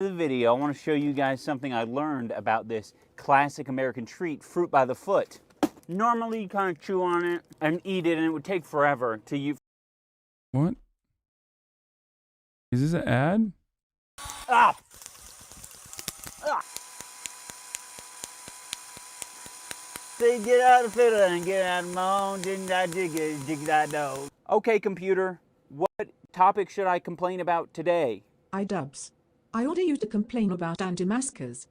The video, I want to show you guys something I learned about this classic American treat, fruit by the foot. Normally you kind of chew on it and eat it and it would take forever to you. What? Is this an ad? Ah! Ah! Say get out of fiddle and get out of moan, didn't I dig it, dig I know. Okay, computer, what topic should I complain about today? Dubs. I order you to complain about anti-maskers.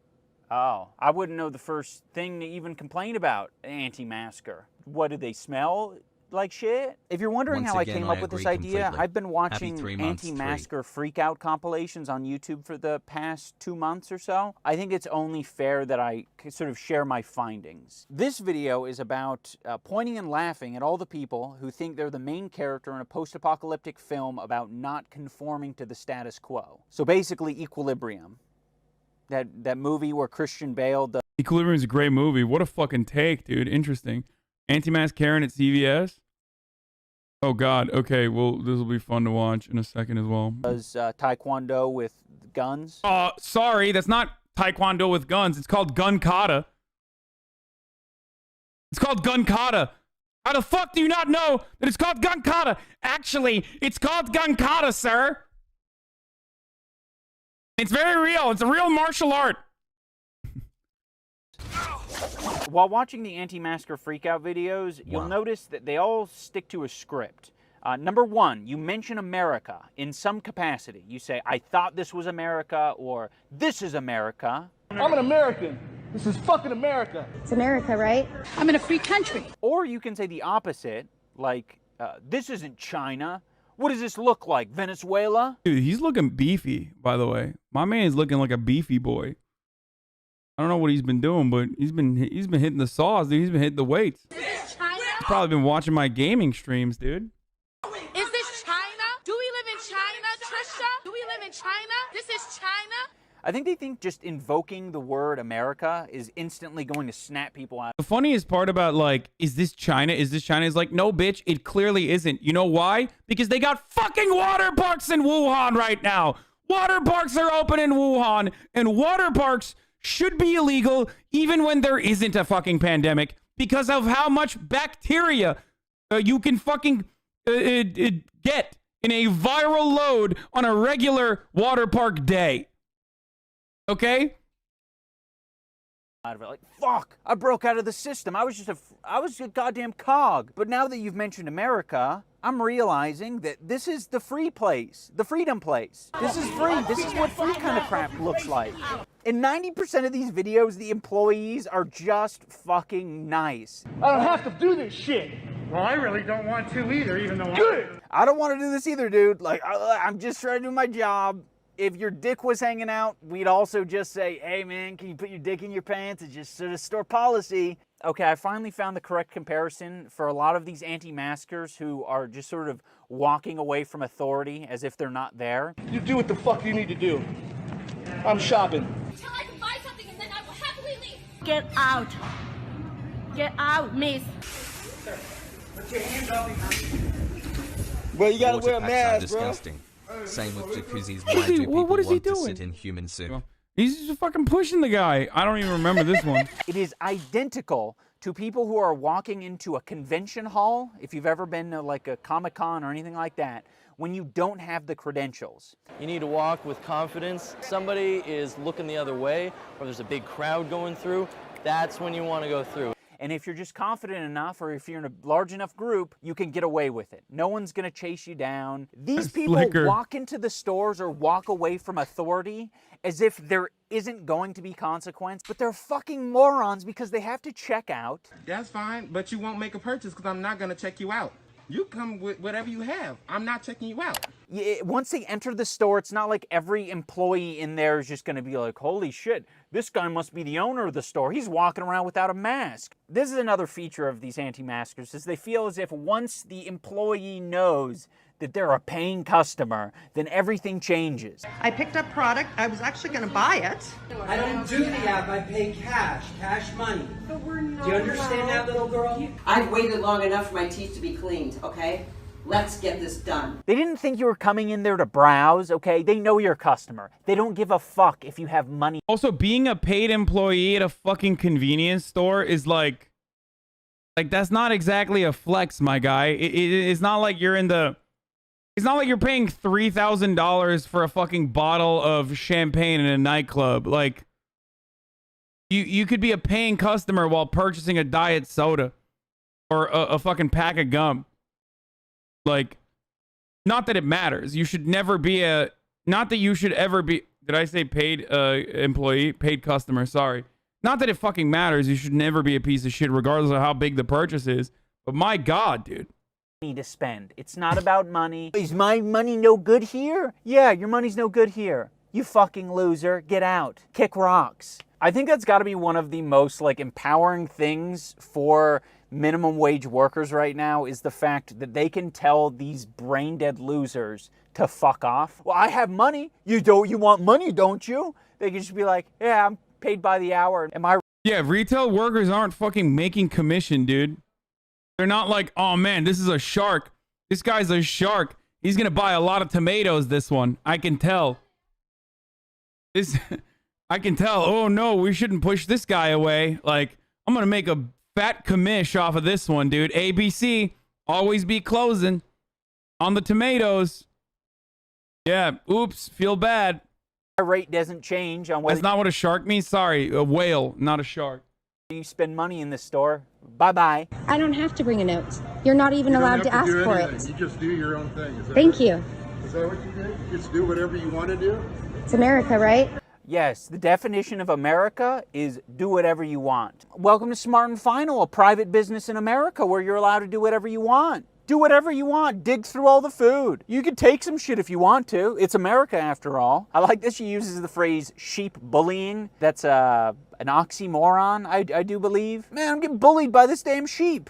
Oh, I wouldn't know the first thing to even complain about anti-masker. What, do they smell like shit? If you're wondering how I came up with this idea, I've been watching anti-masker freak-out compilations on YouTube for the past 2 months or so. I think it's only fair that I sort of share my findings. This video is about pointing and laughing at all the people who think they're the main character in a post-apocalyptic film about not conforming to the status quo. So basically, Equilibrium. That movie where Christian Bale does... Equilibrium is a great movie. What a fucking take, dude. Interesting. Anti-mask Karen at CVS. Oh God. Okay. Well, this will be fun to watch in a second as well. Does Taekwondo with guns? Sorry, that's not Taekwondo with guns. It's called gun kata. It's called gun kata. How the fuck do you not know that it's called gun kata? Actually, it's called gun kata, sir. It's very real. It's a real martial art. While watching the anti-masker freakout videos, you'll notice that they all stick to a script. Number one, you mention America in some capacity. You say, I thought this was America, or this is America. I'm an American. This is fucking America. It's America, right? I'm in a free country. Or you can say the opposite, like, this isn't China. What does this look like, Venezuela? Dude, he's looking beefy, by the way. My man is looking like a beefy boy. I don't know what he's been doing, but he's been hitting the saws, dude. He's been hitting the weights. Is this China? He's probably been watching my gaming streams, dude. Is this China? Do we live in China, Trisha? Do we live in China? This is China? I think they think just invoking the word America is instantly going to snap people out. The funniest part about, like, is this China? Is this China? Is like, no, bitch, it clearly isn't. You know why? Because they got fucking water parks in Wuhan right now. Water parks are open in Wuhan, and water parks should be illegal even when there isn't a fucking pandemic because of how much bacteria you can fucking get in a viral load on a regular water park day. Okay? Like, fuck, I broke out of the system. I was a goddamn cog. But now that you've mentioned America, I'm realizing that this is the free place, the freedom place. This is free. This is what free kind of crap looks like. In 90% of these videos, the employees are just fucking nice. I don't have to do this shit. Well, I really don't want to either, even though Good. I don't want to do this either, dude. Like, I'm just trying to do my job. If your dick was hanging out, we'd also just say, hey man, can you put your dick in your pants? It's just sort of store policy. Okay, I finally found the correct comparison for a lot of these anti-maskers who are just sort of walking away from authority as if they're not there. You do what the fuck you need to do. I'm shopping. Until I can buy something and then I will happily leave. Get out. Get out, miss. Put your hands up. Bro, you gotta wear a Water packs mask, are bro. disgusting. Same with jacuzzis. Why do people what is he want to doing? sit in human soup? He's just fucking pushing the guy. I don't even remember this one. It is identical to people who are walking into a convention hall, if you've ever been to like a Comic-Con or anything like that, when you don't have the credentials. You need to walk with confidence. Somebody is looking the other way, or there's a big crowd going through, that's when you want to go through. And if you're just confident enough, or if you're in a large enough group, you can get away with it. No one's gonna chase you down. These people walk into the stores or walk away from authority as if there isn't going to be consequence, but they're fucking morons because they have to check out. That's fine, but you won't make a purchase because I'm not gonna check you out. You come with whatever you have. I'm not checking you out. Once they enter the store, it's not like every employee in there is just going to be like, holy shit, this guy must be the owner of the store. He's walking around without a mask. This is another feature of these anti-maskers, is they feel as if once the employee knows that they're a paying customer, then everything changes. I picked up product. I was actually going to buy it. I don't do the app. I pay cash money. But we're not. Do you understand that, little girl? I've waited long enough for my teeth to be cleaned, okay? Let's get this done. They didn't think you were coming in there to browse, okay? They know you're a customer. They don't give a fuck if you have money. Also, being a paid employee at a fucking convenience store is like that's not exactly a flex, my guy. It's not like you're in the... It's not like you're paying $3,000 for a fucking bottle of champagne in a nightclub. Like, you could be a paying customer while purchasing a diet soda or a fucking pack of gum. Like, not that it matters. You should never be a... Not that you should ever be... Did I say paid employee? Paid customer, sorry. Not that it fucking matters. You should never be a piece of shit regardless of how big the purchase is. But my God, dude. To spend. It's not about money. Is my money no good here? Yeah, your money's no good here. You fucking loser. Get out. Kick rocks. I think that's got to be one of the most like empowering things for minimum wage workers right now is the fact that they can tell these brain dead losers to fuck off. Well, I have money. You want money, don't you? They can just be like, yeah, I'm paid by the hour. Am I... Yeah, retail workers aren't fucking making commission, dude. They're not like, oh man, this is a shark. This guy's a shark. He's going to buy a lot of tomatoes, this one. I can tell. I can tell. Oh no, we shouldn't push this guy away. Like, I'm going to make a fat commish off of this one, dude. ABC, always be closing on the tomatoes. Yeah, oops, feel bad. My rate doesn't change on whether... That's not what a shark means? Sorry, a whale, not a shark. You spend money in this store. Bye-bye. I don't have to bring a note. You're not even allowed to ask for it. You just do your own thing. Is that Thank right? you. Is that what you do? You just do whatever you want to do? It's America, right? Yes, the definition of America is do whatever you want. Welcome to Smart and Final, a private business in America where you're allowed to do whatever you want. Do whatever you want. Dig through all the food. You can take some shit if you want to. It's America after all. I like that she uses the phrase sheep bullying. That's an oxymoron, I do believe. Man, I'm getting bullied by this damn sheep.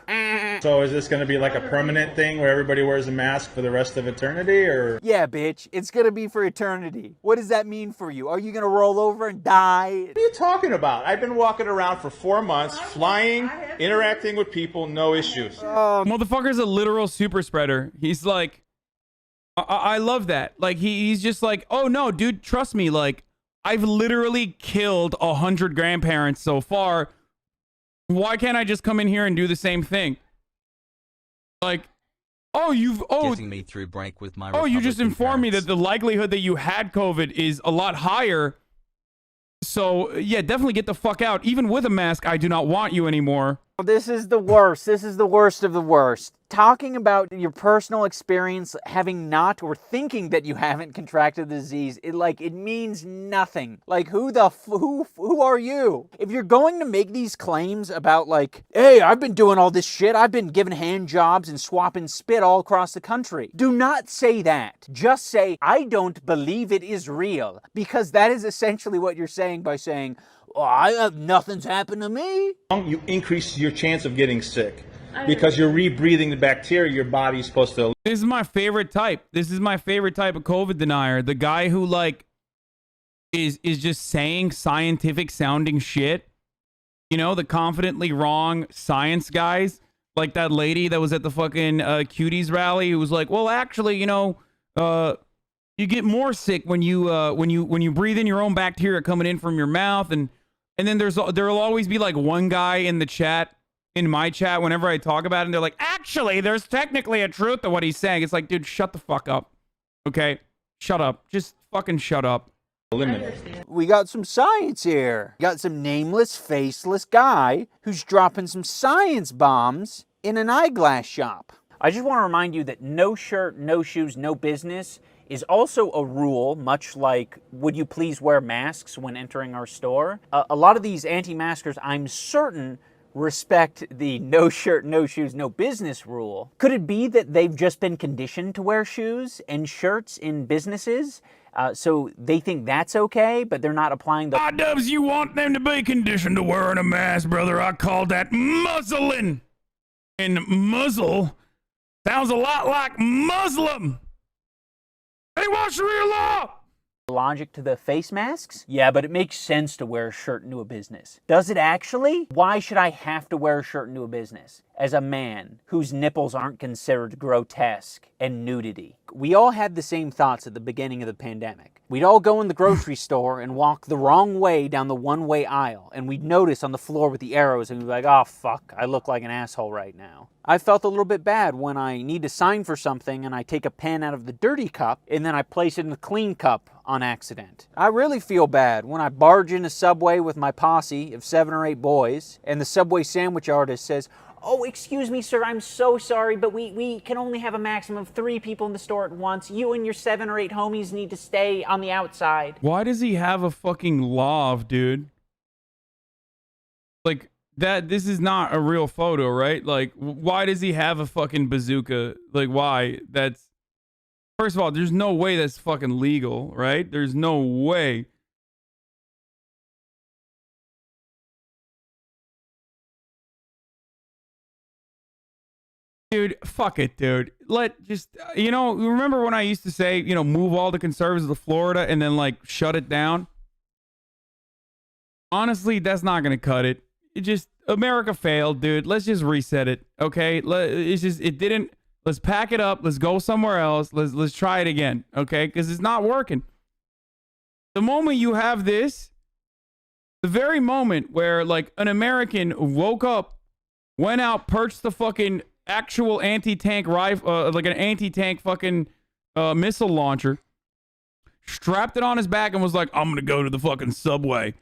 So is this going to be like a permanent thing where everybody wears a mask for the rest of eternity, or? Yeah, bitch. It's going to be for eternity. What does that mean for you? Are you going to roll over and die? What are you talking about? I've been walking around for 4 months, flying, interacting with people, no issues. Motherfucker's a literal super spreader. He's like, I love that. Like, he's just like, oh no, dude, trust me. Like, I've literally killed 100 grandparents so far. Why can't I just come in here and do the same thing? Like, getting me through break with my you just informed me parents. that the likelihood that you had COVID is a lot higher. So yeah, definitely get the fuck out. Even with a mask, I do not want you anymore. This is the worst. This is the worst of the worst. Talking about your personal experience having not or thinking that you haven't contracted the disease, it means nothing. Like, who are you? If you're going to make these claims about like, hey, I've been doing all this shit, I've been giving hand jobs and swapping spit all across the country. Do not say that. Just say, I don't believe it is real. Because that is essentially what you're saying by saying, oh, nothing's happened to me. You increase your chance of getting sick because you're rebreathing the bacteria your body's supposed to. This is my favorite type. This is my favorite type of COVID denier. The guy who like is just saying scientific sounding shit. You know, the confidently wrong science guys. Like that lady that was at the fucking Cuties rally who was like, well, actually, you know, you get more sick when you breathe in your own bacteria coming in from your mouth, and then there'll always be like one guy in the chat, in my chat, whenever I talk about it, and they're like, actually, there's technically a truth to what he's saying. It's like, dude, shut the fuck up. Okay? Shut up. Just fucking shut up. We got some science here. We got some nameless, faceless guy who's dropping some science bombs in an eyeglass shop. I just want to remind you that no shirt, no shoes, no business is also a rule, much like, would you please wear masks when entering our store? A lot of these anti-maskers, I'm certain, respect the no shirt, no shoes, no business rule. Could it be that they've just been conditioned to wear shoes and shirts in businesses? So they think that's okay, but they're not applying the... Dubs, you want them to be conditioned to wearing a mask, brother. I call that muzzling. And muzzle sounds a lot like Muslim. Hey, what's Sharia law? Logic to the face masks? Yeah, but it makes sense to wear a shirt into a business. Does it actually? Why should I have to wear a shirt into a business? as a man whose nipples aren't considered grotesque and nudity. We all had the same thoughts at the beginning of the pandemic. We'd all go in the grocery store and walk the wrong way down the one-way aisle, and we'd notice on the floor with the arrows, and we'd be like, oh fuck, I look like an asshole right now. I felt a little bit bad when I need to sign for something and I take a pen out of the dirty cup and then I place it in the clean cup on accident. I really feel bad when I barge into Subway with my posse of 7 or 8 boys and the Subway sandwich artist says, oh, excuse me, sir, I'm so sorry, but we can only have a maximum of 3 people in the store at once. You and your 7 or 8 homies need to stay on the outside. Why does he have a fucking loft, dude? Like, this is not a real photo, right? Like, why does he have a fucking bazooka? Like, why? That's, first of all, there's no way that's fucking legal, right? There's no way. Dude, fuck it, dude. You know, remember when I used to say, you know, move all the conservatives to Florida and then, like, shut it down? Honestly, that's not going to cut it. America failed, dude. Let's just reset it, okay? Let's pack it up. Let's go somewhere else. Let's try it again, okay? Because it's not working. The moment you have this, the very moment where, like, an American woke up, went out, purchased the fucking actual anti-tank rifle, like an anti-tank fucking missile launcher, strapped it on his back and was like, I'm gonna go to the fucking Subway.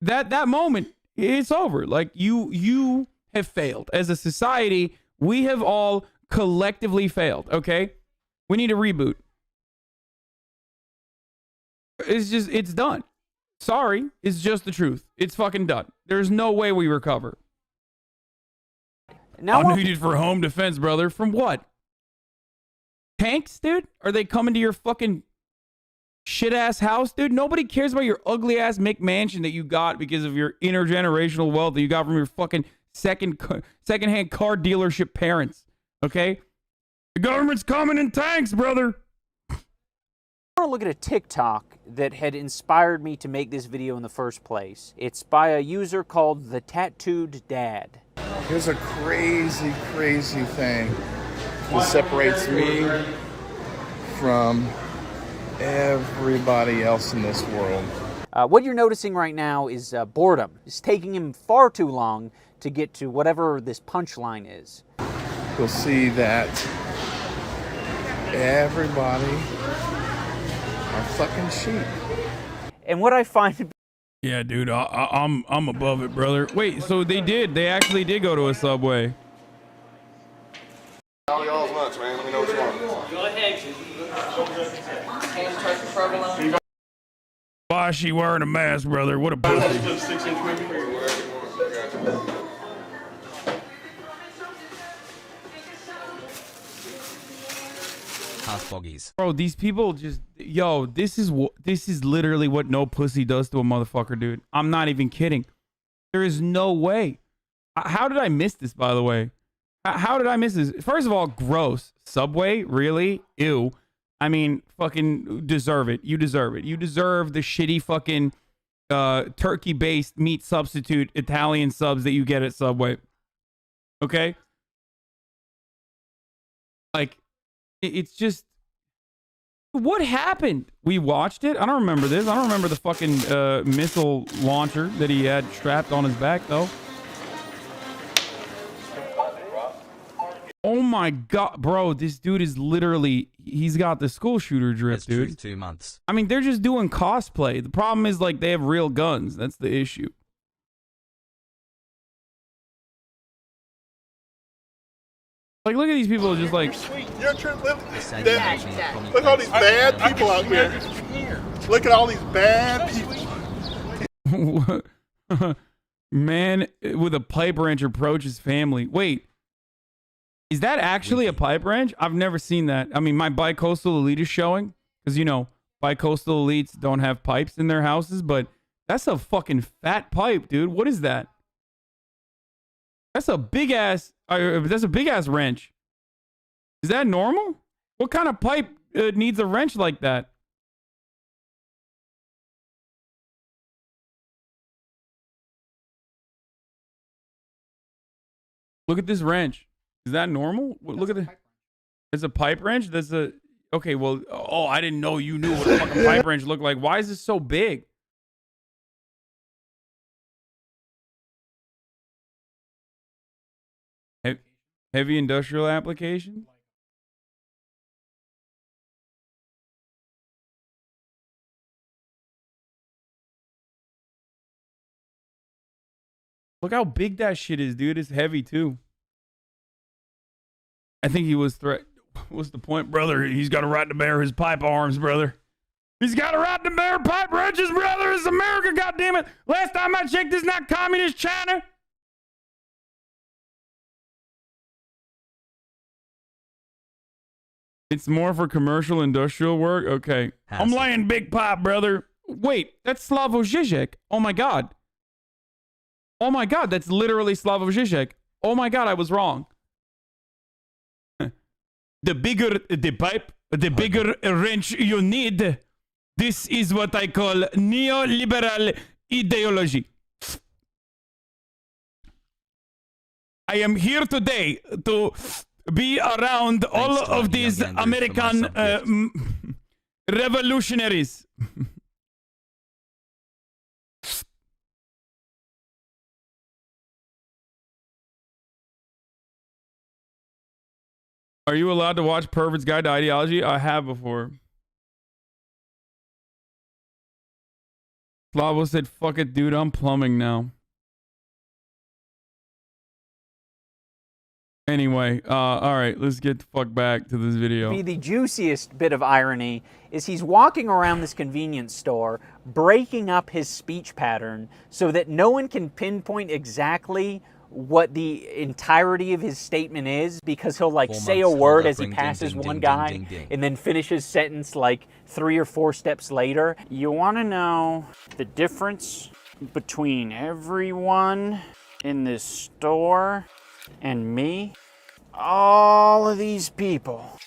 That moment, it's over. Like, you have failed. As a society, we have all collectively failed, okay? We need a reboot. It's done. Sorry, it's just the truth. It's fucking done. There's no way we recover. Now I'm needed for home defense, brother. From what? Tanks, dude? Are they coming to your fucking shit-ass house, dude? Nobody cares about your ugly-ass McMansion that you got because of your intergenerational wealth that you got from your fucking second-hand car dealership parents, okay? The government's coming in tanks, brother. I want to look at a TikTok that had inspired me to make this video in the first place. It's by a user called The Tattooed Dad. Here's a crazy, crazy thing that separates me from everybody else in this world. What you're noticing right now is boredom. It's taking him far too long to get to whatever this punchline is. You'll see that everybody are fucking sheep. And what I find... Yeah, dude, I'm above it, brother. Wait, so they actually did go to a Subway. All y'all's lunch, man. Let me know what you want. Go ahead. Ham turkey provolone. Why is she wearing a mask, brother? What a pussy. Bro, these people just, yo, this is literally what no pussy does to a motherfucker, dude. I'm not even kidding. There is no way. How did I miss this, by the way? How did I miss this? First of all, gross. Subway? Really? Ew. I mean, fucking deserve it. You deserve it. You deserve the shitty fucking turkey-based meat substitute Italian subs that you get at Subway. Okay? Like, it's just... What happened? We watched it? I don't remember this. I don't remember the fucking missile launcher that he had strapped on his back, though. Oh my god, bro, this dude is literally, he's got the school shooter drip, dude. 2 months. I mean, they're just doing cosplay. The problem is, like, they have real guns. That's the issue. Like, look at these people just like... Look at all these bad people out here. Look at all these bad people. Man with a pipe wrench approaches family. Wait. Is that actually a pipe wrench? I've never seen that. I mean, my bi-coastal elite is showing. Because, you know, bi-coastal elites don't have pipes in their houses. But that's a fucking fat pipe, dude. What is that? That's a big-ass... that's a big-ass wrench. Is that normal? What kind of pipe needs a wrench like that? Look at this wrench. Is that normal? Look at it. It's a pipe wrench? That's a... Okay, well... Oh, I didn't know you knew what a fucking pipe wrench looked like. Why is this so big? Heavy industrial application? Look how big that shit is, dude. It's heavy, too. I think he was What's the point, brother? He's got a right to bear his pipe arms, brother. He's got a right to bear pipe wrenches, brother. It's America, goddammit. Last time I checked, this is not communist China. It's more for commercial industrial work? Okay. I'm laying big pipe, brother. Wait, that's Slavoj Žižek. Oh, my God. Oh, my God. That's literally Slavoj Žižek. Oh, my God. I was wrong. The bigger the pipe, the bigger wrench you need. This is what I call neoliberal ideology. I am here today to be around all of these American revolutionaries. Are you allowed to watch Pervert's Guide to Ideology? I have before. Slavo said, fuck it, dude. I'm plumbing now. Anyway, all right, let's get the fuck back to this video. The juiciest bit of irony is he's walking around this convenience store, breaking up his speech pattern so that no one can pinpoint exactly what the entirety of his statement is, because he'll like say a word as he passes one guy and then finish his sentence like 3 or 4 steps later. You want to know the difference between everyone in this store and me? All of these people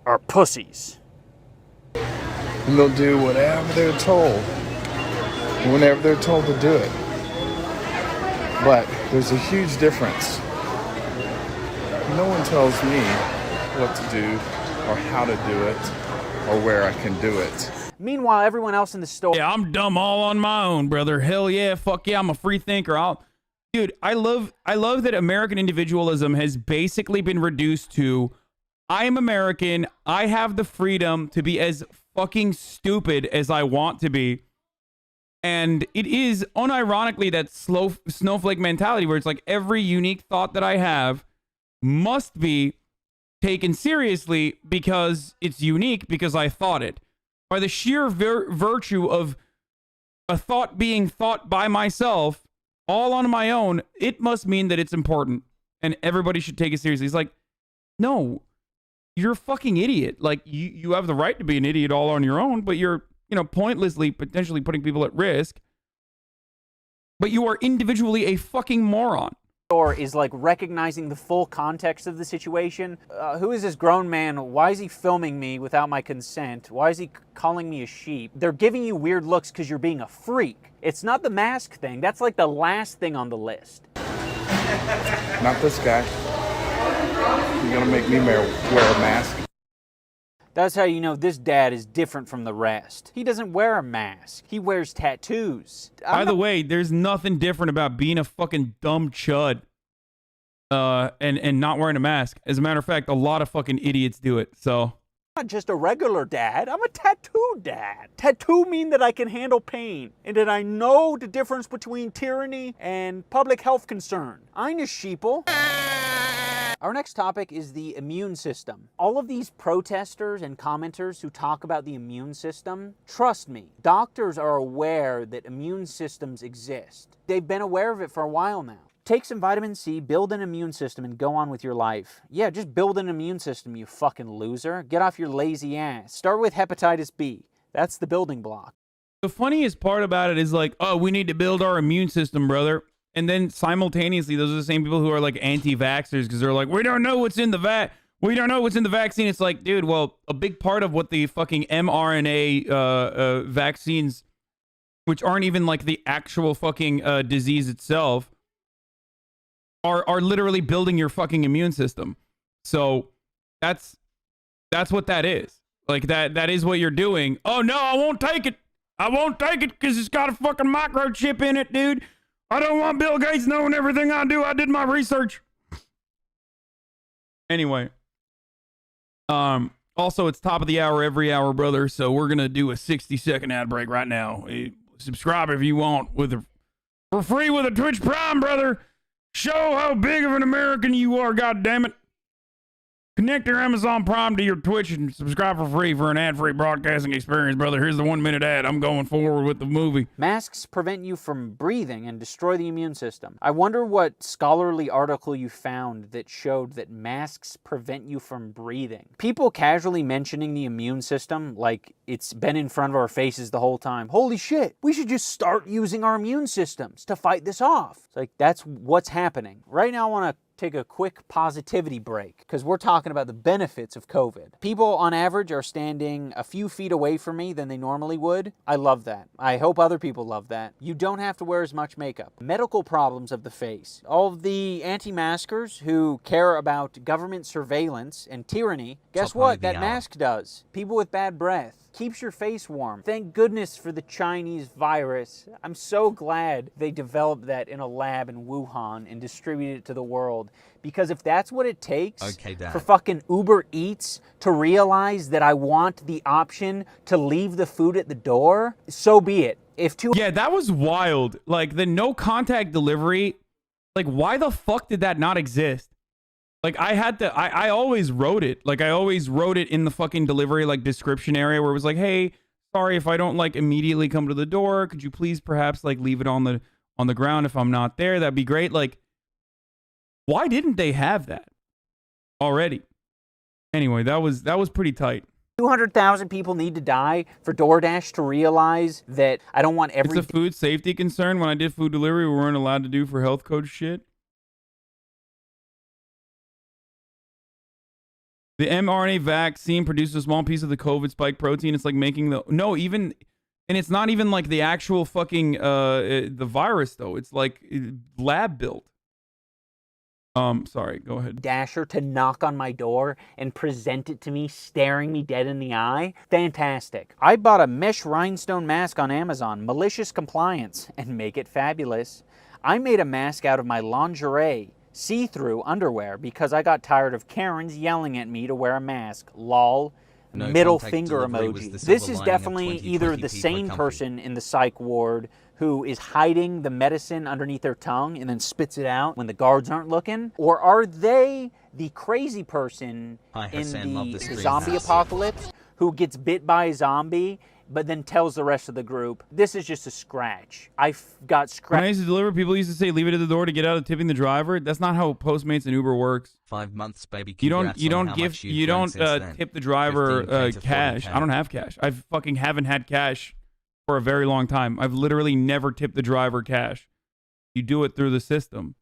are pussies. And they'll do whatever they're told, whenever they're told to do it. But there's a huge difference. No one tells me what to do or how to do it or where I can do it. Meanwhile, everyone else in the store... Yeah, I'm dumb all on my own, brother. Hell yeah, fuck yeah, I'm a free thinker. Dude, I love that American individualism has basically been reduced to, I am American, I have the freedom to be as fucking stupid as I want to be. And it is unironically that snowflake mentality where it's like every unique thought that I have must be taken seriously because it's unique, because I thought it. By the sheer virtue of a thought being thought by myself, all on my own, it must mean that it's important and everybody should take it seriously. It's like, no, you're a fucking idiot. Like, you have the right to be an idiot all on your own, but you're, you know, pointlessly potentially putting people at risk. But you are individually a fucking moron. Or is like recognizing the full context of the situation. Who is this grown man? Why is he filming me without my consent? Why is he calling me a sheep? They're giving you weird looks because you're being a freak. It's not the mask thing. That's like the last thing on the list. Not this guy. You're gonna make me wear a mask. That's how you know this dad is different from the rest. He doesn't wear a mask. He wears tattoos. By the way, there's nothing different about being a fucking dumb chud and not wearing a mask. As a matter of fact, a lot of fucking idiots do it, so... I'm not just a regular dad. I'm a tattoo dad. Tattoo mean that I can handle pain and that I know the difference between tyranny and public health concern. I'm a sheeple. Our next topic is the immune system. All of these protesters and commenters who talk about the immune system, trust me, doctors are aware that immune systems exist. They've been aware of it for a while now. Take some vitamin C, build an immune system, and go on with your life. Yeah, just build an immune system, you fucking loser. Get off your lazy ass. Start with hepatitis B. That's the building block. The funniest part about it is like, oh, we need to build our immune system, brother. And then simultaneously, those are the same people who are like anti-vaxxers because they're like, we don't know what's in the we don't know what's in the vaccine. It's like, dude, well, a big part of what the fucking mRNA vaccines, which aren't even like the actual fucking disease itself, are literally building your fucking immune system. So that's what that is. Like that is what you're doing. Oh no, I won't take it. I won't take it because it's got a fucking microchip in it, dude. I don't want Bill Gates knowing everything I do. I did my research. Anyway. Also, it's top of the hour every hour, brother. So we're going to do a 60-second ad break right now. Subscribe if you want for free with a Twitch Prime, brother. Show how big of an American you are, goddammit. Connect your Amazon Prime to your Twitch and subscribe for free for an ad-free broadcasting experience, brother. Here's the 1-minute ad. I'm going forward with the movie. Masks prevent you from breathing and destroy the immune system. I wonder what scholarly article you found that showed that masks prevent you from breathing. People casually mentioning the immune system like it's been in front of our faces the whole time. Holy shit, we should just start using our immune systems to fight this off. It's like, that's what's happening. Right now I want to take a quick positivity break because we're talking about the benefits of COVID. People on average are standing a few feet away from me than they normally would. I love that. I hope other people love that. You don't have to wear as much makeup. Medical problems of the face. All of the anti-maskers who care about government surveillance and tyranny, guess what? That mask does. People with bad breath. Keeps your face warm. Thank goodness for the Chinese virus. I'm so glad they developed that in a lab in Wuhan and distributed it to the world. Because if that's what it takes for fucking Uber Eats to realize that I want the option to leave the food at the door, so be it. Yeah, that was wild. Like the no contact delivery, like why the fuck did that not exist? Like I always wrote it. Like I always wrote it in the fucking delivery like description area where it was like, hey, sorry if I don't like immediately come to the door. Could you please perhaps like leave it on the ground if I'm not there? That'd be great. Like, why didn't they have that already? Anyway, that was pretty tight. 200,000 people need to die for DoorDash to realize that I don't want every... It's a food safety concern. When I did food delivery, we weren't allowed to do for health code shit. The mRNA vaccine produces a small piece of the COVID spike protein. It's like making the... No, even... And it's not even like the actual fucking... the virus, though. It's like lab built. Sorry, go ahead. Dasher to knock on my door and present it to me, staring me dead in the eye. Fantastic. I bought a mesh rhinestone mask on Amazon, malicious compliance, and make it fabulous. I made a mask out of my lingerie, see-through underwear, because I got tired of Karens yelling at me to wear a mask. Lol. No middle finger emoji. This is definitely either the sane person in the psych ward who is hiding the medicine underneath their tongue and then spits it out when the guards aren't looking, or are they the crazy person in the zombie apocalypse who gets bit by a zombie but then tells the rest of the group, this is just a scratch. I got scratched. When I used to deliver, people used to say, leave it at the door to get out of tipping the driver. That's not how Postmates and Uber works. 5 months, baby. You don't tip the driver cash. I don't have cash. I fucking haven't had cash for a very long time. I've literally never tipped the driver cash. You do it through the system.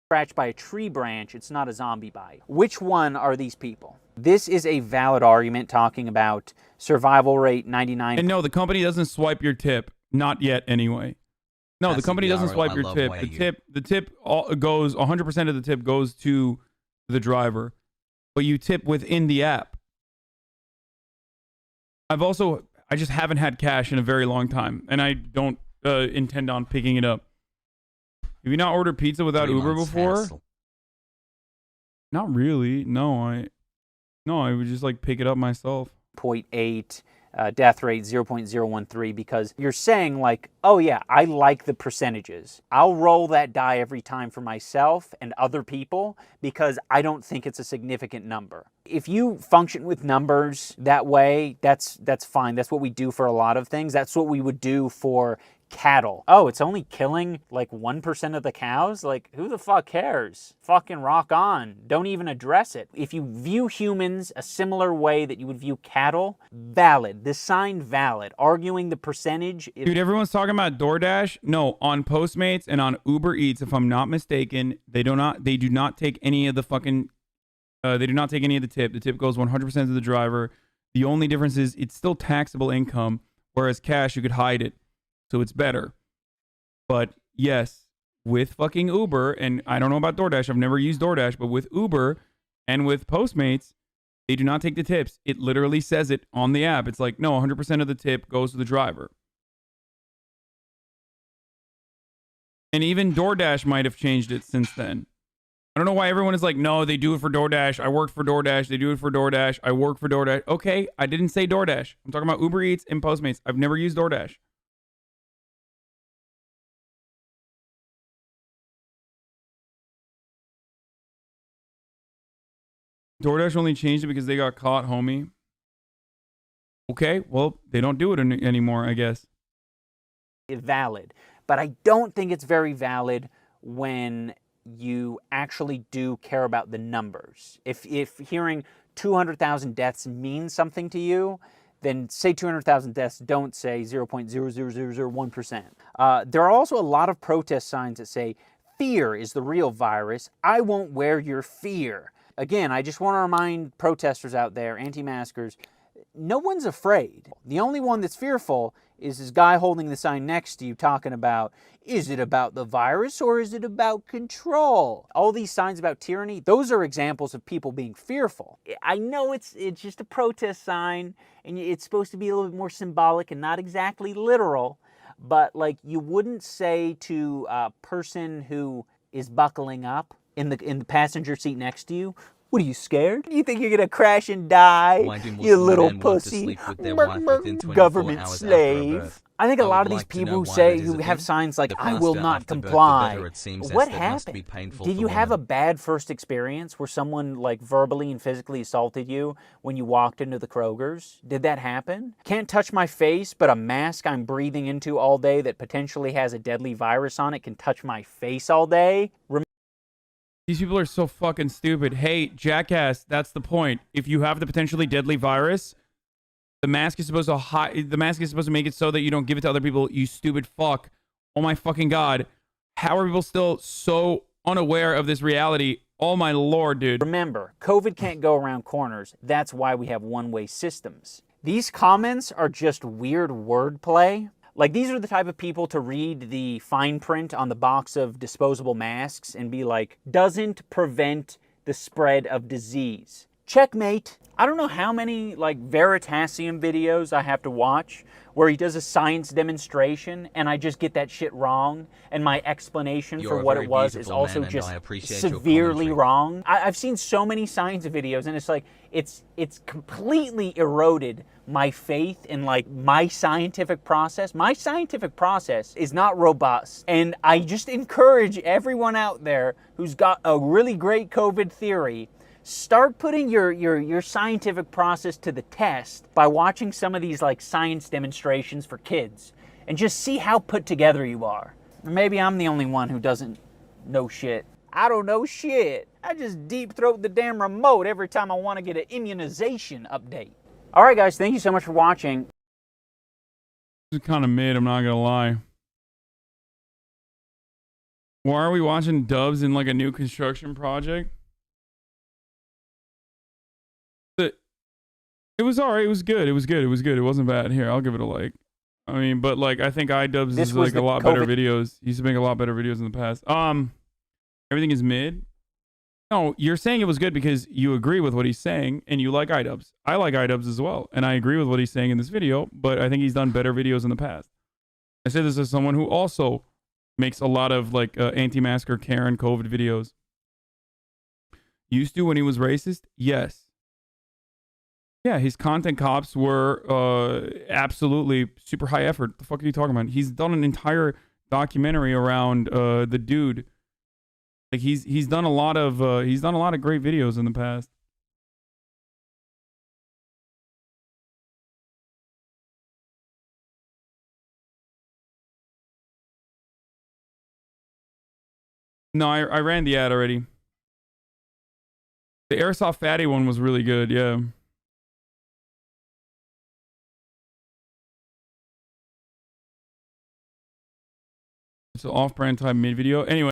Scratched by a tree branch, it's not a zombie bite. Which one are these people? This is a valid argument talking about survival rate 99. And no, the company doesn't swipe your tip. Not yet, anyway. No, the company doesn't swipe your tip. The tip goes, 100% of the tip goes to the driver, but you tip within the app. I just haven't had cash in a very long time, and I don't intend on picking it up. Have you not ordered pizza without Uber before? Hassle. Not really. No, I would just like pick it up myself. 0.8, death rate 0.013, because you're saying like, oh yeah, I like the percentages. I'll roll that die every time for myself and other people because I don't think it's a significant number. If you function with numbers that way, that's fine. That's what we do for a lot of things. That's what we would do for cattle. Oh, it's only killing like 1% of the cows? Like, who the fuck cares? Fucking rock on. Don't even address it. If you view humans a similar way that you would view cattle, valid. The sign valid. Arguing the percentage. Dude, everyone's talking about DoorDash. No, on Postmates and on Uber Eats, if I'm not mistaken, they do not take any of the fucking, they do not take any of the tip. The tip goes 100% to the driver. The only difference is it's still taxable income, whereas cash, you could hide it. So it's better. But yes, with fucking Uber, and I don't know about DoorDash. I've never used DoorDash, but with Uber and with Postmates, they do not take the tips. It literally says it on the app. It's like, no, 100% of the tip goes to the driver. And even DoorDash might have changed it since then. I don't know why everyone is like, no, they do it for DoorDash. I worked for DoorDash. They do it for DoorDash. I work for DoorDash. Okay, I didn't say DoorDash. I'm talking about Uber Eats and Postmates. I've never used DoorDash. DoorDash only changed it because they got caught, homie. Okay, well, they don't do it anymore, I guess. Valid, but I don't think it's very valid when you actually do care about the numbers. If hearing 200,000 deaths means something to you, then say 200,000 deaths, don't say 0.00001%. There are also a lot of protest signs that say, fear is the real virus. I won't wear your fear. Again, I just want to remind protesters out there, anti-maskers, no one's afraid. The only one that's fearful is this guy holding the sign next to you talking about, is it about the virus or is it about control? All these signs about tyranny, those are examples of people being fearful. I know it's just a protest sign and it's supposed to be a little bit more symbolic and not exactly literal, but like you wouldn't say to a person who is buckling up in the passenger seat next to you, what are you scared? You think you're gonna crash and die? You little pussy. Government slave. I think a lot of these people who have signs like, I will not comply. What happened? Did you have a bad first experience where someone like verbally and physically assaulted you when you walked into the Kroger's? Did that happen? Can't touch my face, but a mask I'm breathing into all day that potentially has a deadly virus on it can touch my face all day? These people are so fucking stupid. Hey, jackass, that's the point. If you have the potentially deadly virus, the mask is supposed to make it so that you don't give it to other people, you stupid fuck. Oh my fucking god. How are people still so unaware of this reality? Oh my lord, dude. Remember, COVID can't go around corners. That's why we have one-way systems. These comments are just weird wordplay. Like, these are the type of people to read the fine print on the box of disposable masks and be like, doesn't prevent the spread of disease. Checkmate. I don't know how many, like, Veritasium videos I have to watch where he does a science demonstration and I just get that shit wrong and my explanation for what it was is also just severely wrong. I've seen so many science videos and it's like, it's completely eroded my faith in like my scientific process. My scientific process is not robust. And I just encourage everyone out there who's got a really great COVID theory, start putting your scientific process to the test by watching some of these like science demonstrations for kids and just see how put together you are. Or maybe I'm the only one who doesn't know shit. I don't know shit. I just deep throat the damn remote every time I want to get an immunization update. All right, guys, thank you so much for watching. This is kind of mid, I'm not gonna lie. Why are we watching dubs in like a new construction project? It was alright. It was good. It was good. It was good. It wasn't bad. Here, I'll give it a like. I mean, but like, I think iDubbbz is like a lot better videos. He used to make a lot better videos in the past. Everything is mid. No, you're saying it was good because you agree with what he's saying and you like iDubbbz. I like iDubbbz as well, and I agree with what he's saying in this video, but I think he's done better videos in the past. I say this as someone who also makes a lot of like anti-masker Karen COVID videos. Used to when he was racist? Yes. Yeah, his content cops were absolutely super high effort. The fuck are you talking about? He's done an entire documentary around the dude. Like he's done a lot of great videos in the past. No, I ran the ad already. The Airsoft Fatty one was really good, yeah. It's an off-brand type mid video. Anyway.